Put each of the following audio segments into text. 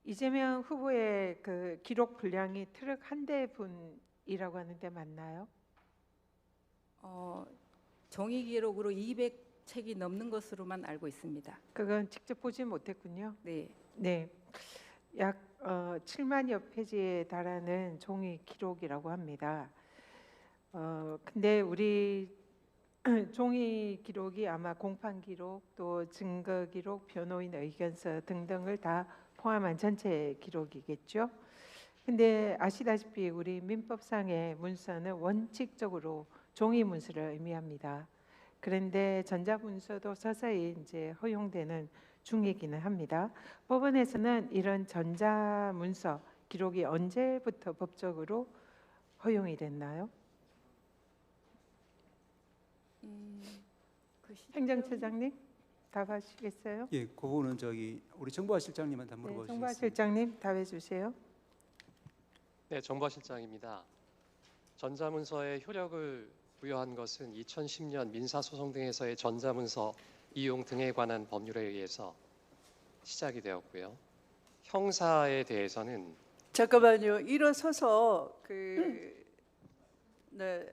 이재명 후보의 그 기록 분량이 트럭 한 대분이라고 하는데 맞나요? 종이 기록으로 200책이 넘는 것으로만 알고 있습니다. 그건 직접 보지 못했군요. 네, 네, 약 7만여 페이지에 달하는 종이 기록이라고 합니다. 근데 우리 종이 기록이 아마 공판 기록, 또 증거 기록, 변호인 의견서 등등을 다 포함한 전체 기록이겠죠. 근데 아시다시피 우리 민법상의 문서는 원칙적으로 종이 문서를 의미합니다. 그런데 전자문서도 서서히 이제 허용되는 중이기는 합니다. 법원에서는 이런 전자문서 기록이 언제부터 법적으로 허용이 됐나요? 행정처장님 답하시겠어요? 예, 그거는 우리 정보화 실장님한테 한번 네, 물어보시겠습니다. 정보화 실장님 답해 주세요. 네, 정보화 실장입니다. 전자문서에 효력을 부여한 것은 2010년 민사소송 등에서의 전자문서 이용 등에 관한 법률에 의해서 시작이 되었고요. 형사에 대해서는 잠깐만요. 일어서서 네,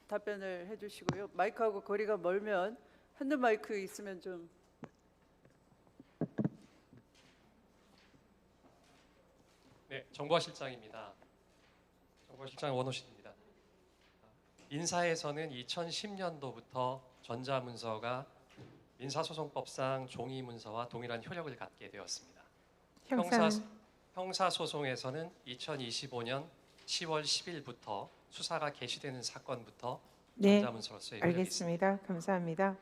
답변을 해주시고요. 마이크하고 거리가 멀면 핸드 마이크 있으면 좀. 네, 정보화 실장입니다. 정보화 실장 원호신입니다. 민사에서는 2010년도부터 전자문서가 민사소송법상 종이문서와 동일한 효력을 갖게 되었습니다. 형사소송에서는 2025년 10월 10일부터 수사가 개시되는 사건부터 네, 전자문서로서의 효력이 있습니다. 알겠습니다. 감사합니다.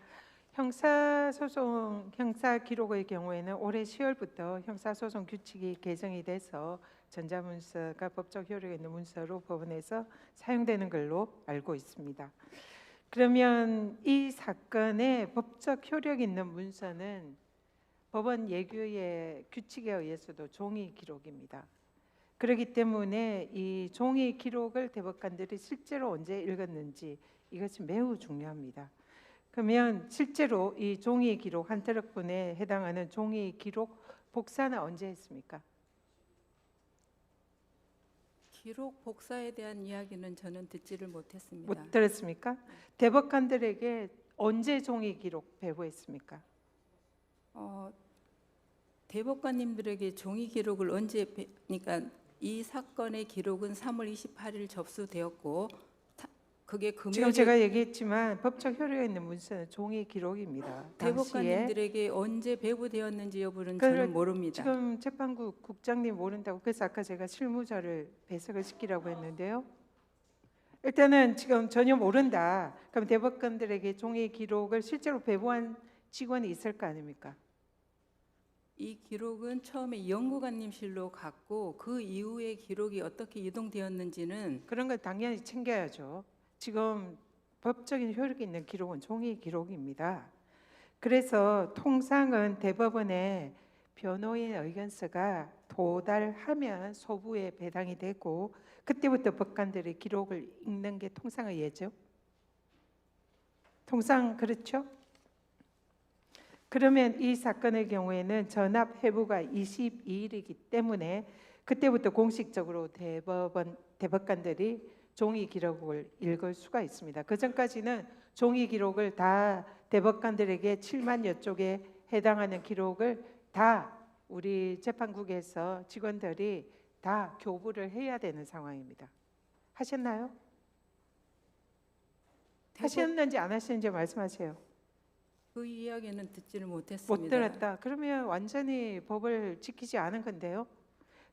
형사소송, 형사기록의 경우에는 올해 10월부터 형사소송 규칙이 개정이 돼서 전자문서가 법적 효력이 있는 문서로 법원에서 사용되는 걸로 알고 있습니다. 그러면 이 사건의 법적 효력 있는 문서는 법원 예규의 규칙에 의해서도 종이 기록입니다. 그렇기 때문에 이 종이 기록을 대법관들이 실제로 언제 읽었는지 이것이 매우 중요합니다. 그러면 실제로 이 종이 기록 한 트럭분에 해당하는 종이 기록 복사는 언제 했습니까? 기록 복사에 대한 이야기는 저는 듣지를 못했습니다. 못 들었습니까? 대법관들에게 언제 종이 기록 배부했습니까? 대법관님들에게 종이 기록을 그러니까 이 사건의 기록은 3월 28일 접수되었고 그게 지금 금요일 제가 얘기했지만 법적 효력 있는 문서는 종이 기록입니다. 당시에 대법관님들에게 언제 배부되었는지 여부는 그걸 저는 모릅니다. 지금 재판부 국장님 모른다고 그래서 아까 제가 실무자를 배석을 시키라고 했는데요. 일단은 지금 전혀 모른다. 그럼 대법관들에게 종이 기록을 실제로 배부한 직원이 있을 거 아닙니까? 이 기록은 처음에 연구관님실로 갔고 그 이후에 기록이 어떻게 이동되었는지는 그런 걸 당연히 챙겨야죠. 지금 법적인 효력 있는 기록은 종이 기록입니다. 그래서 통상은 대법원에 변호인 의견서가 도달하면 소부에 배당이 되고 그때부터 법관들이 기록을 읽는 게 통상의 예죠. 통상 그렇죠? 그러면 이 사건의 경우에는 전압 회부가 22일이기 때문에 그때부터 공식적으로 대법관들이 종이 기록을 읽을 수가 있습니다. 그 전까지는 종이 기록을 다 대법관들에게 7만여 쪽에 해당하는 기록을 다 우리 재판국에서 직원들이 다 교부를 해야 되는 상황입니다. 하셨나요? 하셨는지 안 하셨는지 말씀하세요. 그 이야기는 듣지를 못했습니다. 못 들었다. 그러면 완전히 법을 지키지 않은 건데요.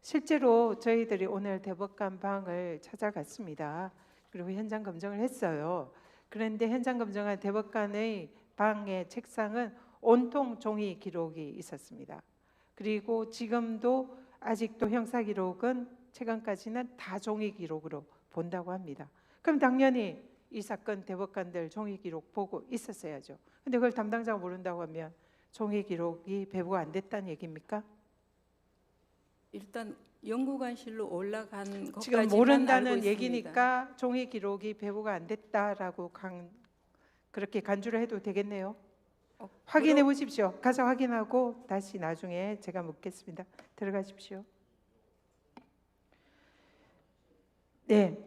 실제로 저희들이 오늘 대법관 방을 찾아갔습니다. 그리고 현장 검증을 했어요. 그런데 현장 검증한 대법관의 방의 책상은 온통 종이 기록이 있었습니다. 그리고 지금도 아직도 형사 기록은 최근까지는 다 종이 기록으로 본다고 합니다. 그럼 당연히 이 사건 대법관들 종이 기록 보고 있었어야죠. 근데 그걸 담당자가 모른다고 하면 종이 기록이 배부가 안 됐다는 얘기입니까? 일단 연구관실로 올라간 것까지만 지금 알고 모른다는 있습니다. 얘기니까 종이 기록이 배부가 안 됐다라고 그렇게 간주를 해도 되겠네요. 확인해 보십시오. 가서 확인하고 다시 나중에 제가 묻겠습니다. 들어가십시오. 네,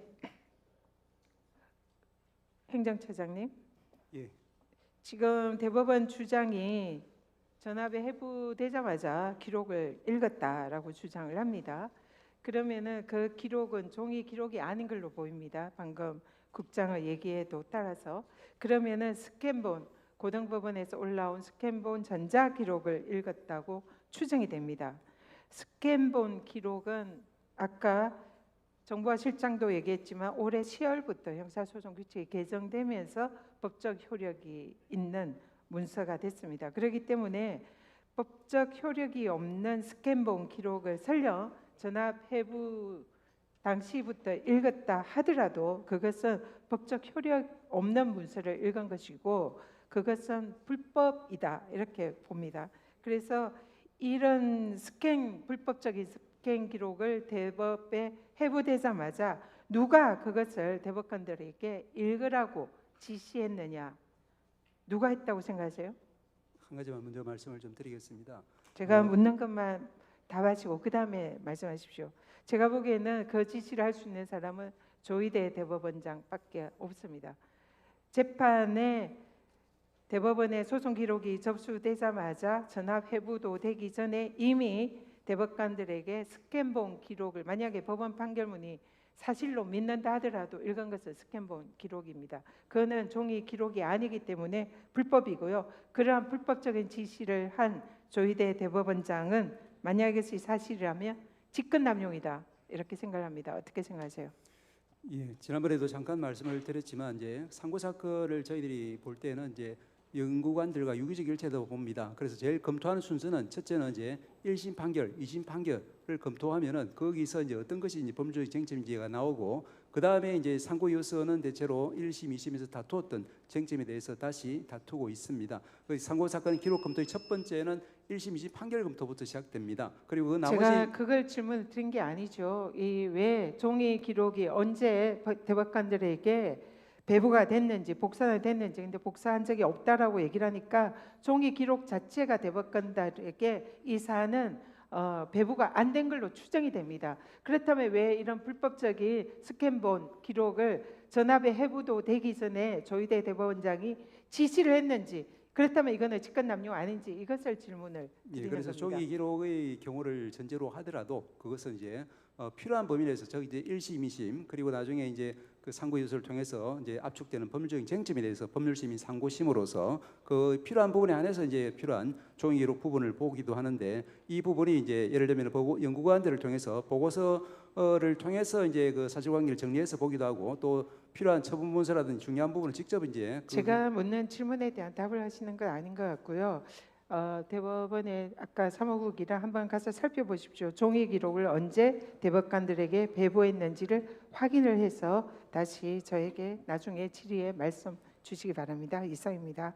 행정처장님. 예. 지금 대법원 주장이 전압에 해부되자마자 기록을 읽었다라고 주장을 합니다. 그러면은 그 기록은 종이 기록이 아닌 걸로 보입니다. 방금 국장의 얘기에도 따라서. 그러면은 스캔본, 고등법원에서 올라온 스캔본 전자 기록을 읽었다고 추정이 됩니다. 스캔본 기록은 아까 정부와 실장도 얘기했지만 올해 10월부터 형사소송 규칙이 개정되면서 법적 효력이 있는 문서가 됐습니다. 그렇기 때문에 법적 효력이 없는 스캔본 기록을 설령 전압 해부 당시부터 읽었다 하더라도 그것은 법적 효력 없는 문서를 읽은 것이고 그것은 불법이다 이렇게 봅니다. 그래서 이런 불법적인 스캔 기록을 대법에 해부되자마자 누가 그것을 대법관들에게 읽으라고 지시했느냐, 누가 했다고 생각하세요? 한 가지만 먼저 말씀을 좀 드리겠습니다. 제가 묻는 것만 답하시고 그 다음에 말씀하십시오. 제가 보기에는 그 지시를 할 수 있는 사람은 조희대 대법원장밖에 없습니다. 재판에 대법원의 소송 기록이 접수되자마자 전압 해부도 되기 전에 이미 대법관들에게 스캔본 기록을, 만약에 법원 판결문이 사실로 믿는다 하더라도 읽은 것은 스캔본 기록입니다. 그거는 종이 기록이 아니기 때문에 불법이고요. 그러한 불법적인 지시를 한 조희대 대법원장은 만약에 그것이 사실이라면 직권남용이다 이렇게 생각합니다. 어떻게 생각하세요? 예, 지난번에도 잠깐 말씀을 드렸지만 이제 상고 사건을 저희들이 볼 때는 이제 연구관들과 유기적 일체도 봅니다. 그래서 제일 검토하는 순서는 첫째는 이제 1심 판결, 2심 판결을 검토하면은 거기서 이제 어떤 것이 이제 법률적 쟁점인지가 나오고 그 다음에 이제 상고 요소는 대체로 1심, 2심에서 다투었던 쟁점에 대해서 다시 다투고 있습니다. 그 상고 사건 기록 검토의 첫 번째는 1심, 2심 판결 검토부터 시작됩니다. 그리고 그 나머지 제가 그걸 질문을 드린 게 아니죠. 이 왜 종이 기록이 언제 대법관들에게 배부가 됐는지 복사는 됐는지 근데 복사한 적이 없다라고 얘기를 하니까 종이 기록 자체가 대법관들에게 이 사안은 배부가 안 된 걸로 추정이 됩니다. 그렇다면 왜 이런 불법적인 스캔본 기록을 전압에 해부도 되기 전에 조희대 대법원장이 지시를 했는지, 그렇다면 이거는 직권남용 아닌지 이것을 질문을 드리는 예, 그래서 겁니다. 종이 기록의 경우를 전제로 하더라도 그것은 이제 필요한 범위 내에서 저기 이제 1심, 2심 그리고 나중에 이제 그 상고 요소를 통해서 이제 압축되는 법률적인 쟁점에 대해서 법률심의 상고심으로서 그 필요한 부분에 한해서 이제 필요한 종이 기록 부분을 보기도 하는데 이 부분이 이제 예를 들면 연구관들을 통해서 보고서를 통해서 이제 그 사실관계를 정리해서 보기도 하고 또 필요한 처분 문서라든지 중요한 부분을 직접 이제 제가 묻는 질문에 대한 답을 하시는 건 아닌 것 같고요. 대법원에 아까 사무국이랑 한번 가서 살펴보십시오. 종이 기록을 언제 대법관들에게 배부했는지를 확인을 해서 다시 저에게 나중에 질의에 말씀 주시기 바랍니다. 이상입니다.